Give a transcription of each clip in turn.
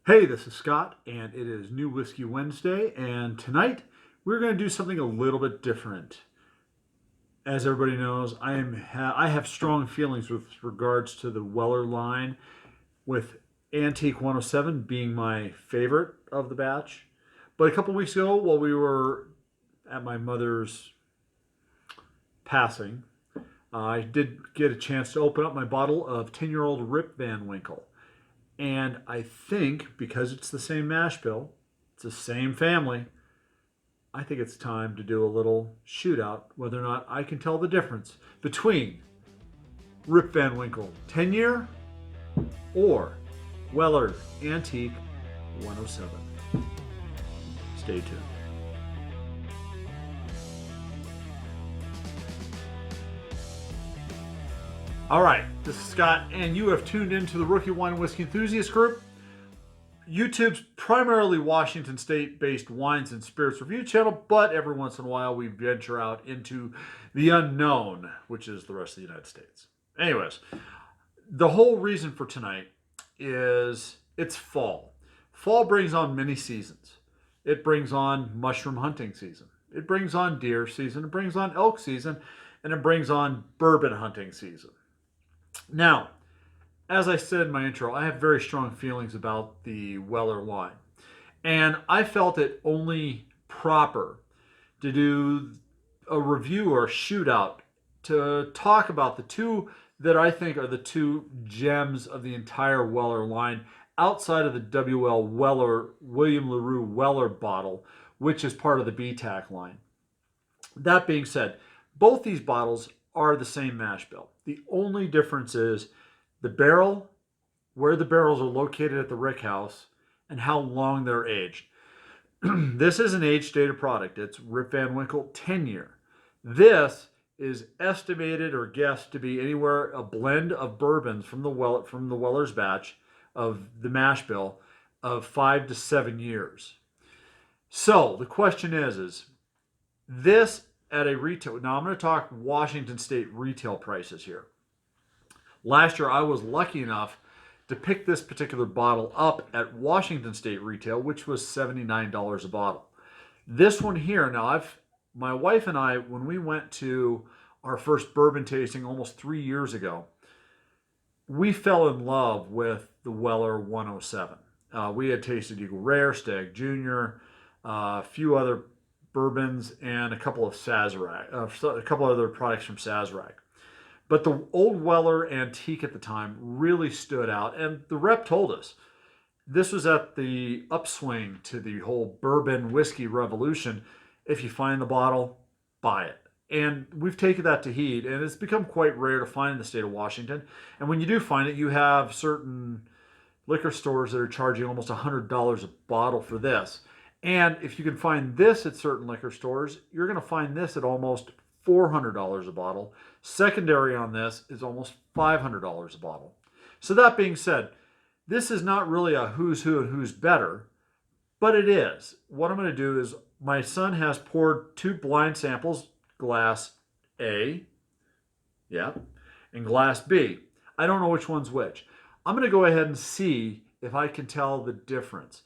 Hey, this is Scott, and it is New Whiskey Wednesday, and tonight we're going to do something a little bit different. As everybody knows, I have strong feelings with regards to the Weller line, with Antique 107 being my favorite of the batch. But a couple weeks ago, while we were at my mother's passing, I did get a chance to open up my bottle of 10-year-old Rip Van Winkle. And I think because it's the same mash bill, it's the same family, I think it's time to do a little shootout whether or not I can tell the difference between Rip Van Winkle 10-year or Weller Antique 107. Stay tuned. All right, this is Scott, and you have tuned into the Rookie Wine and Whiskey Enthusiast Group, YouTube's primarily Washington State-based wines and spirits review channel, but every once in a while we venture out into the unknown, which is the rest of the United States. Anyways, the whole reason for tonight is it's fall. Fall brings on many seasons. It brings on mushroom hunting season. It brings on deer season. It brings on elk season. And it brings on bourbon hunting season. Now, as I said in my intro, I have very strong feelings about the Weller line. And I felt it only proper to do a review or a shootout to talk about the two that I think are the two gems of the entire Weller line outside of the WL Weller, William LaRue Weller bottle, which is part of the BTAC line. That being said, both these bottles are the same mash bill. The only difference is the barrel, where the barrels are located at the rick house, and how long they're aged. This is an age-stated product. It's Rip Van Winkle 10-year. This is estimated or guessed to be anywhere a blend of bourbons from the Weller's batch of the mash bill of 5 to 7 years. So the question is this at a retail. Now I'm going to talk Washington State retail prices here. Last year I was lucky enough to pick this particular bottle up at Washington State retail, which was $79 a bottle. This one here, now my wife and I, when we went to our first bourbon tasting almost 3 years ago, we fell in love with the Weller 107. We had tasted Eagle Rare, Stag Junior, a few other bourbons, and a couple of Sazerac, a couple other products from Sazerac. But the old Weller Antique at the time really stood out, and the rep told us this was at the upswing to the whole bourbon whiskey revolution. If you find the bottle, buy it. And we've taken that to heed, and it's become quite rare to find in the state of Washington. And when you do find it, you have certain liquor stores that are charging almost $100 a bottle for this. And if you can find this at certain liquor stores, you're going to find this at almost $400 a bottle. Secondary on this is almost $500 a bottle. So that being said, this is not really a who's who and who's better, but it is. What I'm going to do is my son has poured 2 blind samples, glass A, yeah, and glass B. I don't know which one's which. I'm going to go ahead and see if I can tell the difference.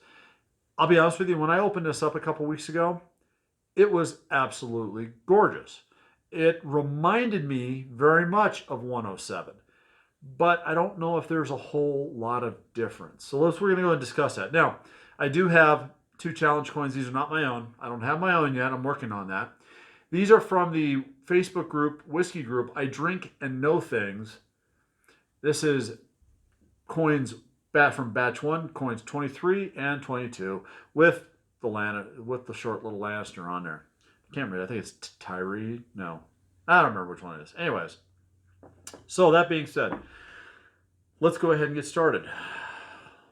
I'll be honest with you, when I opened this up a couple weeks ago, it was absolutely gorgeous. It reminded me very much of 107, but I don't know if there's a whole lot of difference. So we're going to go and discuss that. Now, I do have 2 challenge coins. These are not my own. I don't have my own yet. I'm working on that. These are from the Facebook group, Whiskey Group, I Drink and Know Things. This is coins from batch 1, coins 23 and 22 with the short little Lannister on there. I can't remember. I think it's Tyree. No, I don't remember which one it is. Anyways, so that being said, let's go ahead and get started.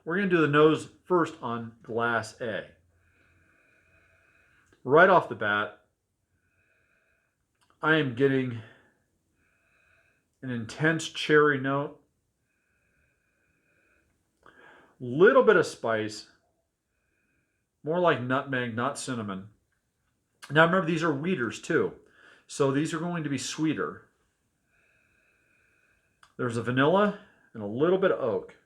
We're going to do the nose first on glass A. Right off the bat, I am getting an intense cherry note. Little bit of spice, more like nutmeg, not cinnamon. Now remember, these are wheaters too, so these are going to be sweeter. There's a vanilla and a little bit of oak.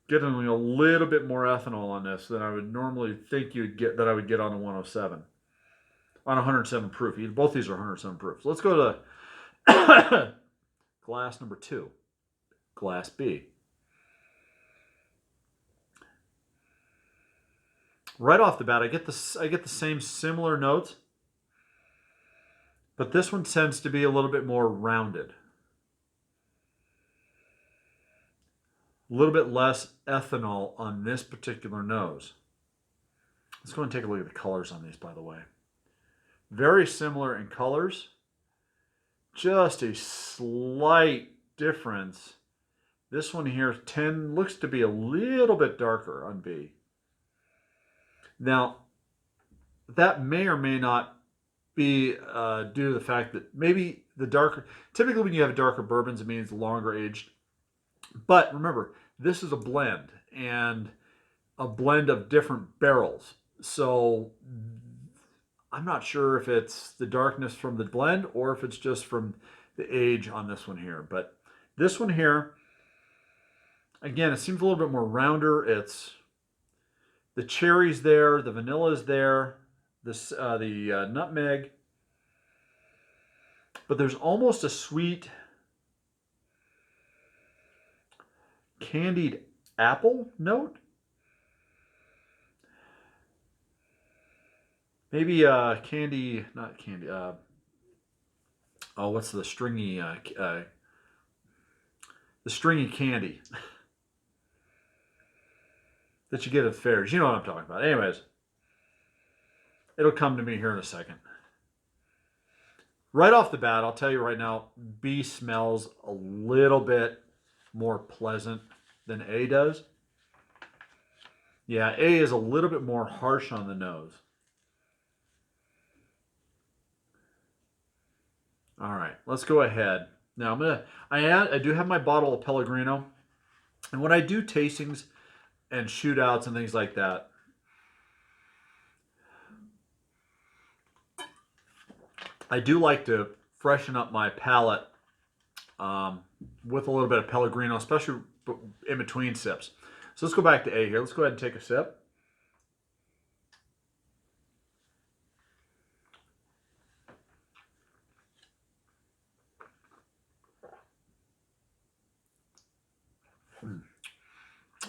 getting a little bit more ethanol on this than I would normally think you'd get, that I would get on the 107. On 107 proof. Both these are 107 proof. So let's go to glass number 2. Glass B. Right off the bat, I get the same similar notes, but this one tends to be a little bit more rounded. A little bit less ethanol on this particular nose. Let's go and take a look at the colors on these, by the way. Very similar in colors. Just a slight difference. This one here looks to be a little bit darker on B. Now, that may or may not be due to the fact that maybe the darker, typically when you have darker bourbons, it means longer aged. But remember, this is a blend, and a blend of different barrels. So I'm not sure if it's the darkness from the blend or if it's just from the age on this one here. But this one here, again, it seems a little bit more rounder. It's the cherry's there, the vanilla's there, the nutmeg. But there's almost a sweet candied apple note. Maybe candy, not candy. Oh, what's the stringy candy that you get at fairs? You know what I'm talking about. Anyways, it'll come to me here in a second. Right off the bat, I'll tell you right now, B smells a little bit more pleasant than A does. Yeah, A is a little bit more harsh on the nose. All right, let's go ahead. Now I do have my bottle of Pellegrino, and when I do tastings and shootouts and things like that, I do like to freshen up my palate with a little bit of Pellegrino, especially in between sips. So let's go back to A here. Let's go ahead and take a sip.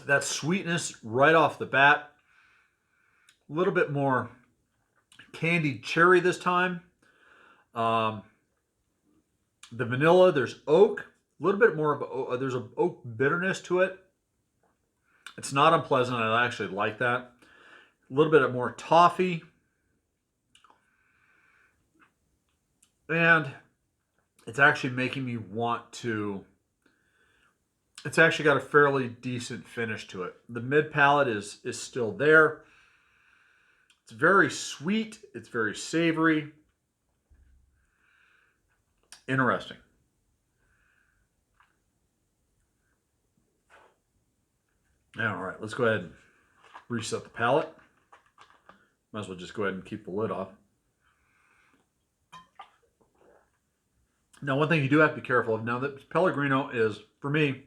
That sweetness right off the bat. A little bit more candied cherry this time. The vanilla, there's oak. A little bit more of there's an oak bitterness to it. It's not unpleasant. I actually like that. A little bit of more toffee. And it's actually making me want to... It's actually got a fairly decent finish to it. The mid palate is still there. It's very sweet. It's very savory. Interesting. All right, let's go ahead and reset the palate. Might as well just go ahead and keep the lid off. Now, one thing you do have to be careful of, now that Pellegrino is, for me,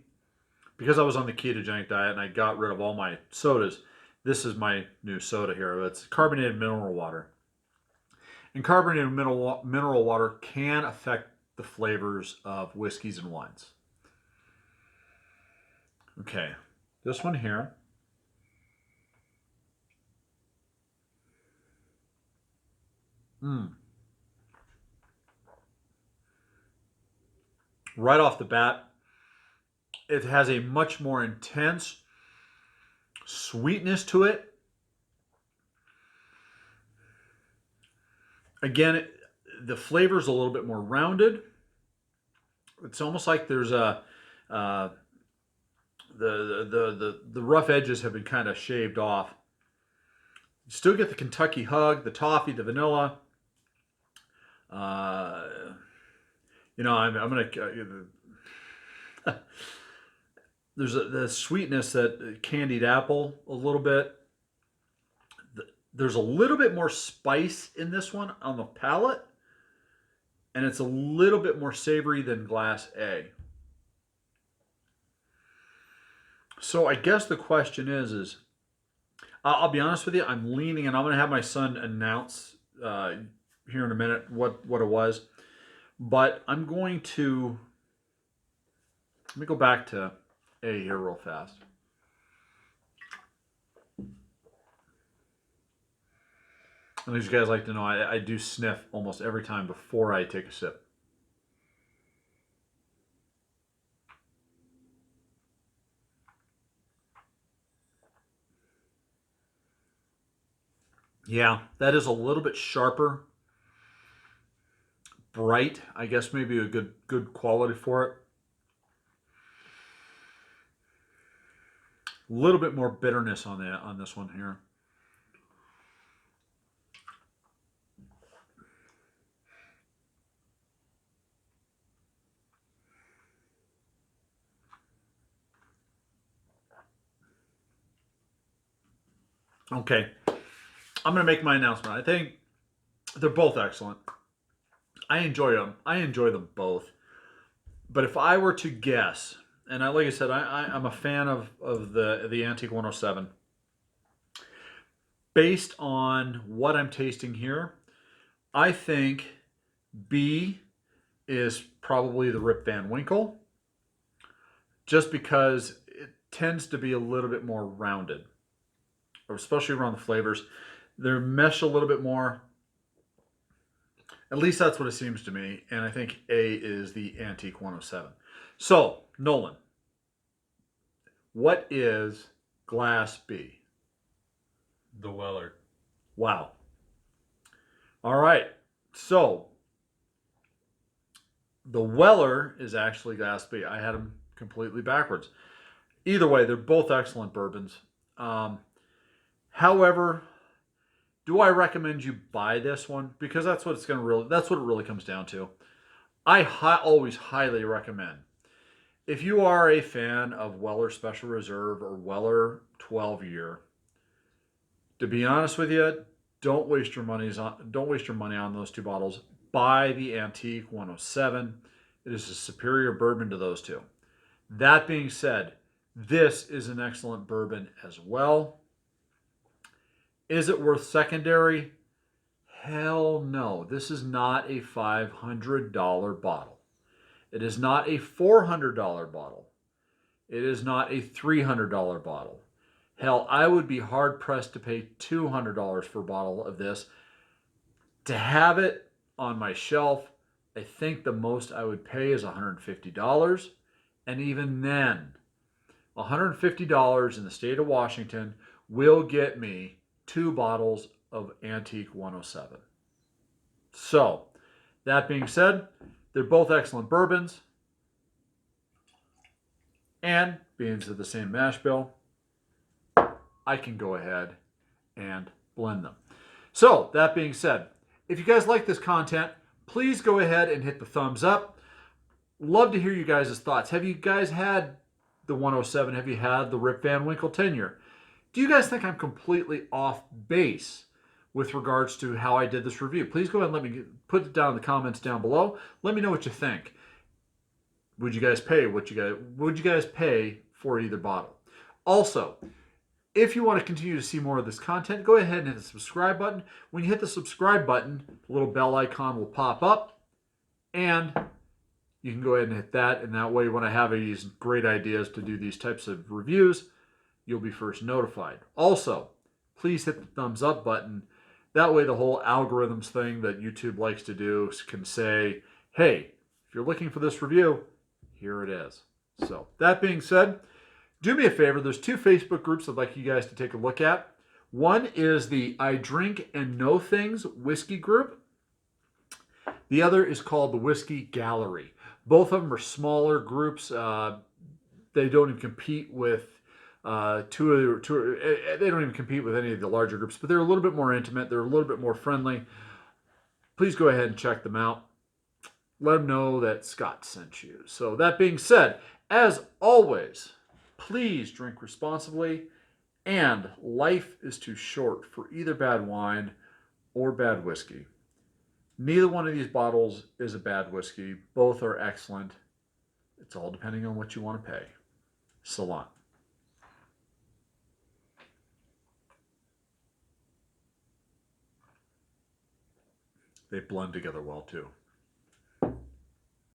because I was on the ketogenic diet and I got rid of all my sodas, this is my new soda here. It's carbonated mineral water. And carbonated mineral water can affect the flavors of whiskeys and wines. Okay, this one here. Right off the bat, it has a much more intense sweetness to it. Again, the flavor's a little bit more rounded. It's almost like there's a the rough edges have been kind of shaved off. You still get the Kentucky hug, the toffee, the vanilla. You know, I'm gonna. There's the sweetness, that candied apple a little bit. There's a little bit more spice in this one on the palate, and it's a little bit more savory than Glass A. So I guess the question is I'll be honest with you. I'm leaning, and I'm going to have my son announce here in a minute what it was. But I'm going to let me go back to A here real fast. And as you guys like to know, I do sniff almost every time before I take a sip. Yeah, that is a little bit sharper, bright. I guess maybe a good quality for it. A little bit more bitterness on this one here. Okay, I'm going to make my announcement. I think they're both excellent. I enjoy them. I enjoy them both. But if I were to guess, and like I said, I'm a fan of the Antique 107. Based on what I'm tasting here, I think B is probably the Rip Van Winkle, just because it tends to be a little bit more rounded, especially around the flavors. They mesh a little bit more. At least that's what it seems to me. And I think A is the Antique 107. So, Nolan, what is Glass B? The Weller. Wow. All right. So, the Weller is actually Glass B. I had them completely backwards. Either way, they're both excellent bourbons. However, do I recommend you buy this one? Because that's what it really comes down to. I always highly recommend. If you are a fan of Weller Special Reserve or Weller 12-year, to be honest with you, don't waste your money on those two bottles. Buy the Antique 107. It is a superior bourbon to those two. That being said, this is an excellent bourbon as well. Is it worth secondary? Hell no. This is not a $500 bottle. It is not a $400 bottle. It is not a $300 bottle. Hell, I would be hard pressed to pay $200 for a bottle of this. To have it on my shelf, I think the most I would pay is $150. And even then, $150 in the state of Washington will get me 2 bottles of Antique 107. So, that being said, they're both excellent bourbons. And being to the same mash bill, I can go ahead and blend them. So, that being said, if you guys like this content, please go ahead and hit the thumbs up. Love to hear you guys' thoughts. Have you guys had the 107? Have you had the Rip Van Winkle 10yr? Do you guys think I'm completely off base with regards to how I did this review? Please go ahead and let me put it down in the comments down below. Let me know what you think. Would you guys pay for either bottle? Also, if you want to continue to see more of this content, go ahead and hit the subscribe button. When you hit the subscribe button, the little bell icon will pop up, and you can go ahead and hit that. And that way, when I have these great ideas to do these types of reviews, you'll be first notified. Also, please hit the thumbs up button. That way, the whole algorithms thing that YouTube likes to do can say, hey, if you're looking for this review, here it is. So, that being said, do me a favor. There's 2 Facebook groups I'd like you guys to take a look at. One is the I Drink and Know Things whiskey group. The other is called the Whiskey Gallery. Both of them are smaller groups. They don't even compete with they don't even compete with any of the larger groups, but they're a little bit more intimate. They're a little bit more friendly. Please go ahead and check them out. Let them know that Scott sent you. So that being said, as always, please drink responsibly, and life is too short for either bad wine or bad whiskey. Neither one of these bottles is a bad whiskey. Both are excellent. It's all depending on what you want to pay. Salon. they blend together well too.